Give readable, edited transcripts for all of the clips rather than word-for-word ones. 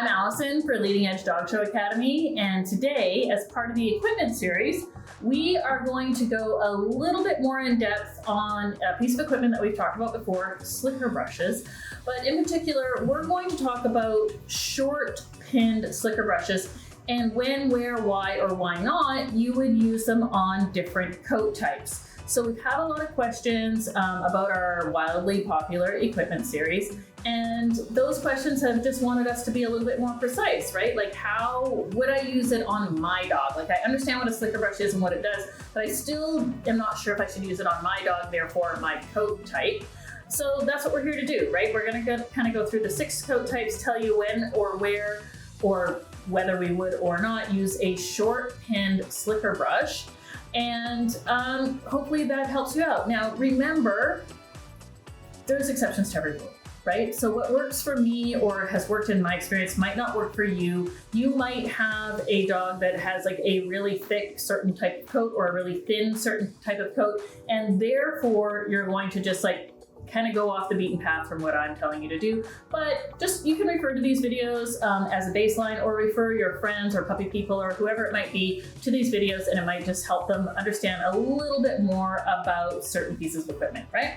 I'm Allison for Leading Edge Dog Show Academy, and today, as part of the equipment series, we are going to go a little bit more in depth on a piece of equipment that we've talked about before, slicker brushes. But in particular, we're going to talk about short pinned slicker brushes and when, where, why, or why not you would use them on different coat types. So we've had a lot of questions about our wildly popular equipment series, and those questions have just wanted us to be a little bit more precise, right? Like, how would I use it on my dog? Like, I understand what a slicker brush is and what it does, but I still am not sure if I should use it on my dog, therefore my coat type. So that's what we're here to do, right? We're gonna kind of go through the 6 coat types, tell you when or where or whether we would or not use a short pinned slicker brush. And hopefully that helps you out. Now, remember, there's exceptions to every rule, right? So what works for me or has worked in my experience might not work for you. You might have a dog that has like a really thick certain type of coat or a really thin certain type of coat, and therefore you're going to just like kind of go off the beaten path from what I'm telling you to do. But just, you can refer to these videos as a baseline, or refer your friends or puppy people or whoever it might be to these videos, and it might just help them understand a little bit more about certain pieces of equipment, right?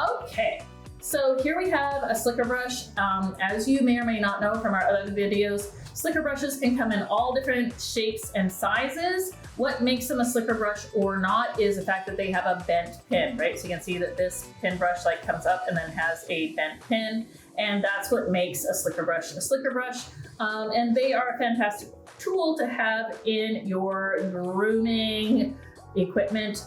Okay, so here we have a slicker brush. As you may or may not know from our other videos, slicker brushes can come in all different shapes and sizes. What makes them a slicker brush or not is the fact that they have a bent pin, right? So you can see that this pin brush like comes up and then has a bent pin, and that's what makes a slicker brush a slicker brush. And they are a fantastic tool to have in your grooming equipment.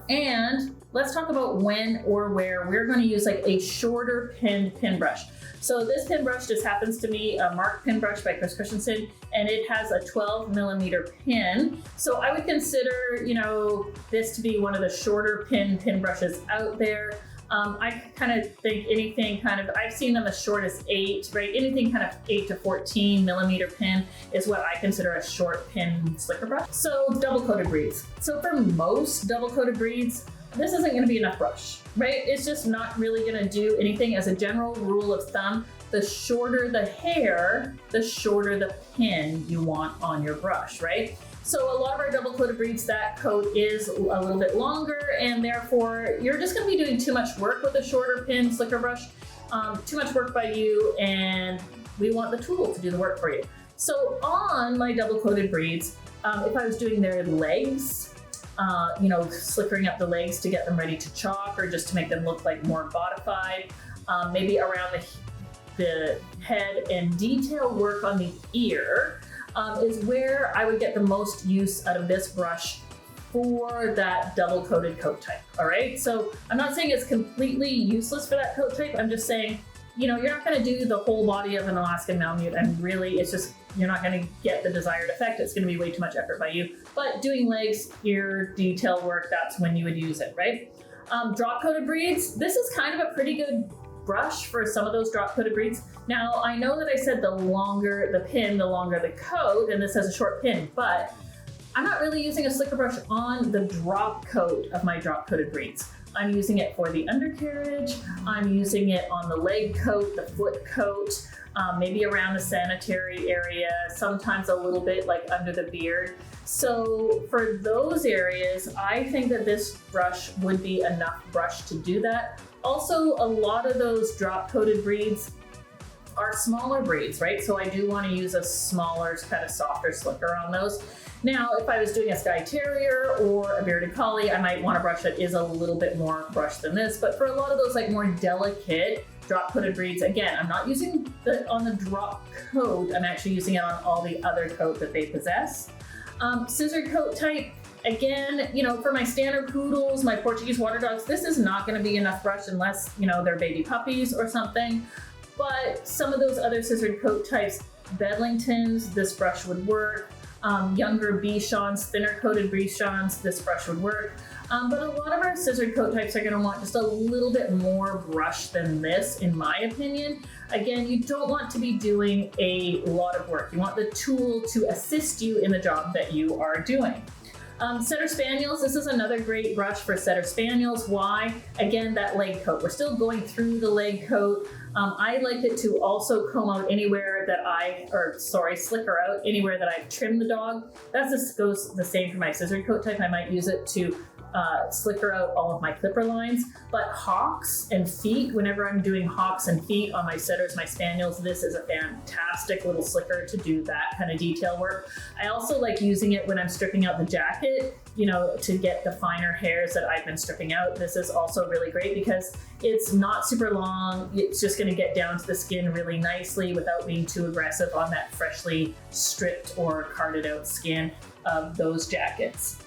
And let's talk about when or where we're going to use like a shorter pinned pin brush. So this pin brush just happens to be a Mark pin brush by Chris Christensen, and it has a 12mm pin. So I would consider, you know, this to be one of the shorter pin brushes out there. I kind of think anything I've seen them as short as 8, right? Anything kind of 8 to 14mm pin is what I consider a short pin slicker brush. So double coated breeds. So for most double coated breeds, this isn't going to be enough brush, right? It's just not really going to do anything. As a general rule of thumb, the shorter the hair, the shorter the pin you want on your brush, right? So a lot of our double coated breeds, that coat is a little bit longer, and therefore you're just going to be doing too much work with a shorter pin slicker brush, too much work by you, and we want the tool to do the work for you. So on my double coated breeds, if I was doing their legs, you know, slickering up the legs to get them ready to chalk or just to make them look like more bodified, maybe around the head, and detail work on the ear is where I would get the most use out of this brush for that double coated coat type. All right, so I'm not saying it's completely useless for that coat type. I'm just saying, you know, you're not going to do the whole body of an Alaskan Malamute, and really it's just, you're not going to get the desired effect. It's going to be way too much effort by you. But doing legs, ear, detail work, that's when you would use it, right? Drop coated breeds, this is kind of a pretty good brush for some of those drop coated breeds. Now, I know that I said the longer the pin, the longer the coat, and this has a short pin, but I'm not really using a slicker brush on the drop coat of my drop coated breeds. I'm using it for the undercarriage, I'm using it on the leg coat, the foot coat, maybe around the sanitary area, sometimes a little bit like under the beard. So for those areas, I think that this brush would be enough brush to do that. Also, a lot of those drop coated breeds are smaller breeds, right? So I do want to use a smaller, kind of softer slicker on those. Now, if I was doing a Skye Terrier or a bearded collie, I might want a brush that is a little bit more brush than this. But for a lot of those like more delicate drop coated breeds, again, I'm not using it on the drop coat, I'm actually using it on all the other coat that they possess. Scissor coat type, again, you know, for my standard poodles, my Portuguese water dogs, this is not going to be enough brush unless, you know, they're baby puppies or something. But some of those other scissored coat types, Bedlingtons, this brush would work. Younger Bichons, thinner coated Bichons, this brush would work. But a lot of our scissored coat types are going to want just a little bit more brush than this, in my opinion. Again, you don't want to be doing a lot of work. You want the tool to assist you in the job that you are doing. Setter Spaniels, this is another great brush for Setter Spaniels. Why? Again, that leg coat. We're still going through the leg coat. I like it to also comb out anywhere that slicker out anywhere that I've trimmed the dog. Goes the same for my scissor coat type. I might use it to slicker out all of my clipper lines. But hocks and feet, whenever I'm doing hocks and feet on my setters, my spaniels, this is a fantastic little slicker to do that kind of detail work. I also like using it when I'm stripping out the jacket, to get the finer hairs that I've been stripping out. This is also really great because it's not super long. It's just going to get down to the skin really nicely without being too aggressive on that freshly stripped or carded out skin of those jackets.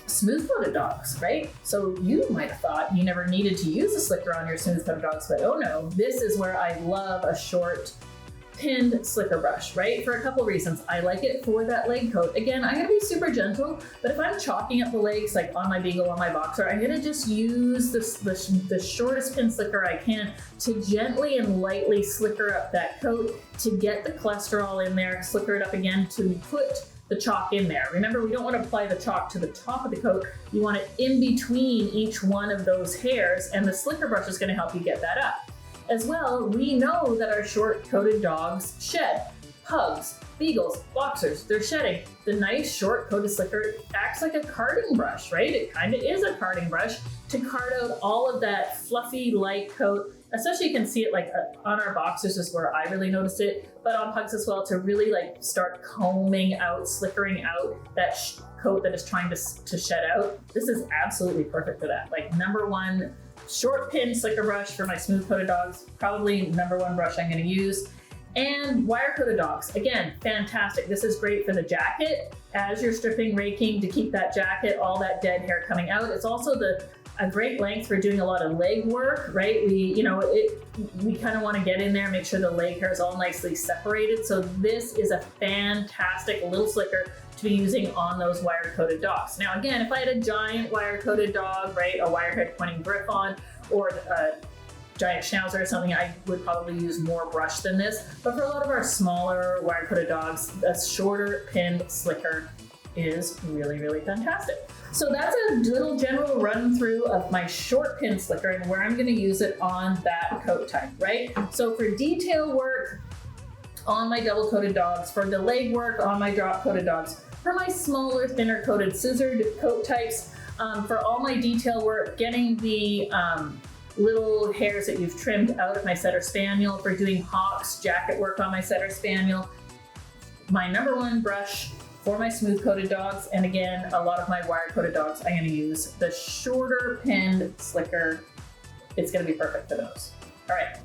Smooth-coated dogs, right? So you might have thought you never needed to use a slicker on your smooth-coated dogs, but oh no, this is where I love a short pinned slicker brush, right? For a couple reasons. I like it for that leg coat. Again, I'm gonna be super gentle, but if I'm chalking up the legs, like on my beagle, on my boxer, I'm gonna just use the shortest pin slicker I can to gently and lightly slicker up that coat to get the cholesterol in there, slicker it up again to put the chalk in there. Remember, we don't want to apply the chalk to the top of the coat. You want it in between each one of those hairs, and the slicker brush is going to help you get that up. As well, we know that our short-coated dogs shed. Pugs, beagles, boxers, they're shedding. The nice short-coated slicker acts like a carding brush, right? It kind of is a carding brush to card out all of that fluffy, light coat. Especially you can see it like on our boxers is where I really noticed it, but on pugs as well, to really like start combing out, slickering out that coat that is trying to shed out. This is absolutely perfect for that. Like number one, short pin slicker brush for my smooth coated dogs, probably number one brush I'm gonna use. And wire coated dogs, again, fantastic. This is great for the jacket as you're stripping, raking to keep that jacket, all that dead hair coming out. It's also a great length for doing a lot of leg work, right? We kind of want to get in there, make sure the leg hair is all nicely separated. So this is a fantastic little slicker to be using on those wire coated dogs. Now, again, if I had a giant wire coated dog, right, a wire head pointing Griffon or a giant Schnauzer or something, I would probably use more brush than this. But for a lot of our smaller wire coated dogs, a shorter pinned slicker is really, really fantastic. So that's a little general run through of my short pin slicker and where I'm going to use it on that coat type, right? So for detail work on my double coated dogs, for the leg work on my drop coated dogs, for my smaller, thinner coated scissored coat types, for all my detail work, getting the little hairs that you've trimmed out of my setter spaniel, for doing hocks, jacket work on my setter spaniel, my number one brush for my smooth coated dogs, and again, a lot of my wire coated dogs, I'm gonna use the shorter pinned slicker. It's gonna be perfect for those. All right,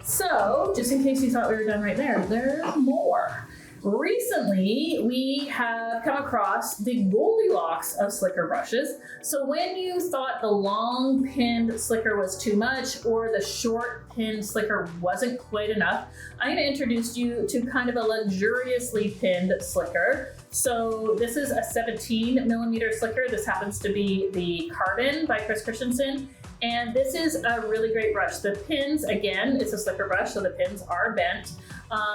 so just in case you thought we were done right there, there's more. Recently, we have come across the Goldilocks of slicker brushes. So when you thought the long pinned slicker was too much or the short pinned slicker wasn't quite enough, I'm going to introduce you to kind of a luxuriously pinned slicker. So this is a 17 millimeter slicker. This happens to be the Carbon by Chris Christensen. And this is a really great brush. The pins, again, it's a slicker brush, so the pins are bent.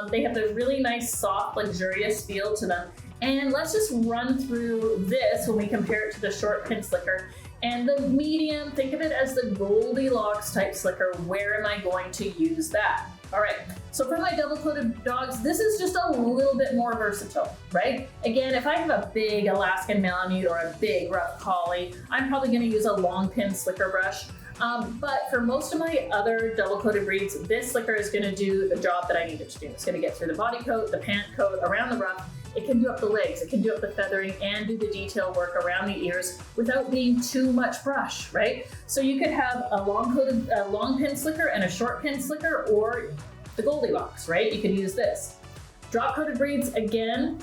They have a really nice, soft, luxurious feel to them. And let's just run through this when we compare it to the short pin slicker. And the medium, think of it as the Goldilocks type slicker. Where am I going to use that? All right, so for my double coated dogs, this is just a little bit more versatile, right? Again, if I have a big Alaskan Malamute or a big rough collie, I'm probably gonna use a long pin slicker brush. But for most of my other double coated breeds, this slicker is gonna do the job that I need it to do. It's gonna get through the body coat, the pant coat, around the ruff. It can do up the legs, it can do up the feathering, and do the detail work around the ears without being too much brush, right? So you could have a long pin slicker and a short pin slicker, or the Goldilocks, right? You could use this. Drop coated breeds, again,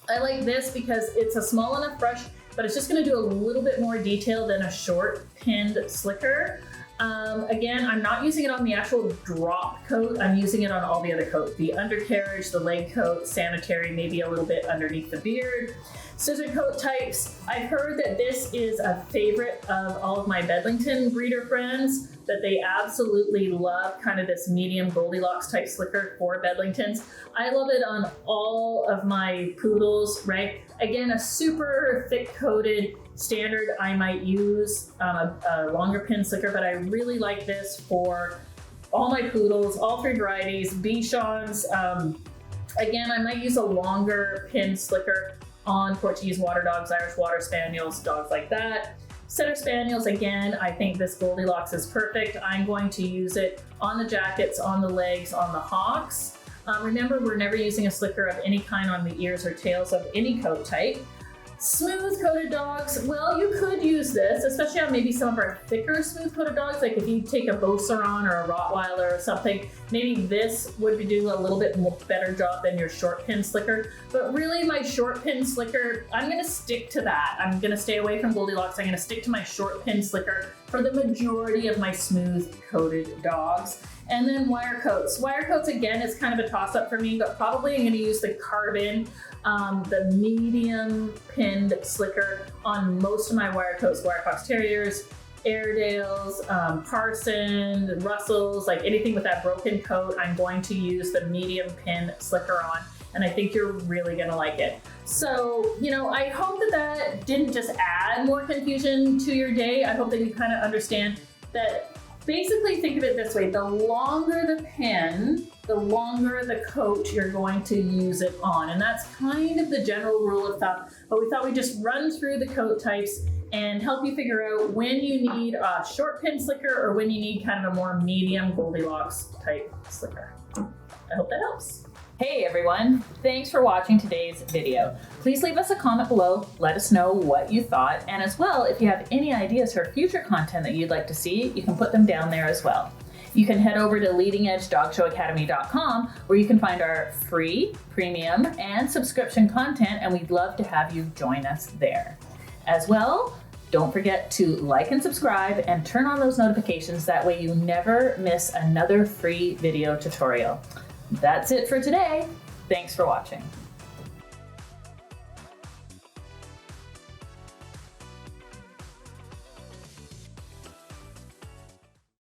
I like this because it's a small enough brush, but it's just gonna do a little bit more detail than a short pinned slicker. Again, I'm not using it on the actual drop coat. I'm using it on all the other coat. The undercarriage, the leg coat, sanitary, maybe a little bit underneath the beard. Scissor coat types. I've heard that this is a favorite of all of my Bedlington breeder friends, that they absolutely love kind of this medium Goldilocks type slicker for Bedlingtons. I love it on all of my poodles, right? Again, a super thick coated standard, I might use a longer pin slicker, but I really like this for all my poodles, all three varieties, Bichons. Again, I might use a longer pin slicker on Portuguese water dogs, Irish water spaniels, dogs like that. Setter spaniels, again, I think this Goldilocks is perfect. I'm going to use it on the jackets, on the legs, on the hocks. Remember, we're never using a slicker of any kind on the ears or tails of any coat type. Smooth coated dogs, well, you could use this, especially on maybe some of our thicker smooth coated dogs, like if you take a Beauceron or a Rottweiler or something, maybe this would do a little bit more better job than your short pin slicker. But really my short pin slicker, I'm gonna stick to that. I'm gonna stay away from Goldilocks. I'm gonna stick to my short pin slicker for the majority of my smooth coated dogs. And then wire coats. Wire coats, again, is kind of a toss-up for me, but probably I'm gonna use the Carbon, the medium pinned slicker on most of my wire coats, Wire Fox Terriers, Airedales, Parson, Russells, like anything with that broken coat, I'm going to use the medium pin slicker on, and I think you're really gonna like it. So, you know, I hope that that didn't just add more confusion to your day. I hope that you kind of understand that. Basically, think of it this way: the longer the pin, the longer the coat you're going to use it on. And that's kind of the general rule of thumb. But we thought we'd just run through the coat types and help you figure out when you need a short pin slicker or when you need kind of a more medium Goldilocks type slicker. I hope that helps. Hey everyone, thanks for watching today's video. Please leave us a comment below, let us know what you thought, and as well, if you have any ideas for future content that you'd like to see, you can put them down there as well. You can head over to leadingedgedogshow.com where you can find our free, premium, and subscription content, and we'd love to have you join us there. As well, don't forget to like and subscribe and turn on those notifications, that way you never miss another free video tutorial. That's it for today. Thanks for watching.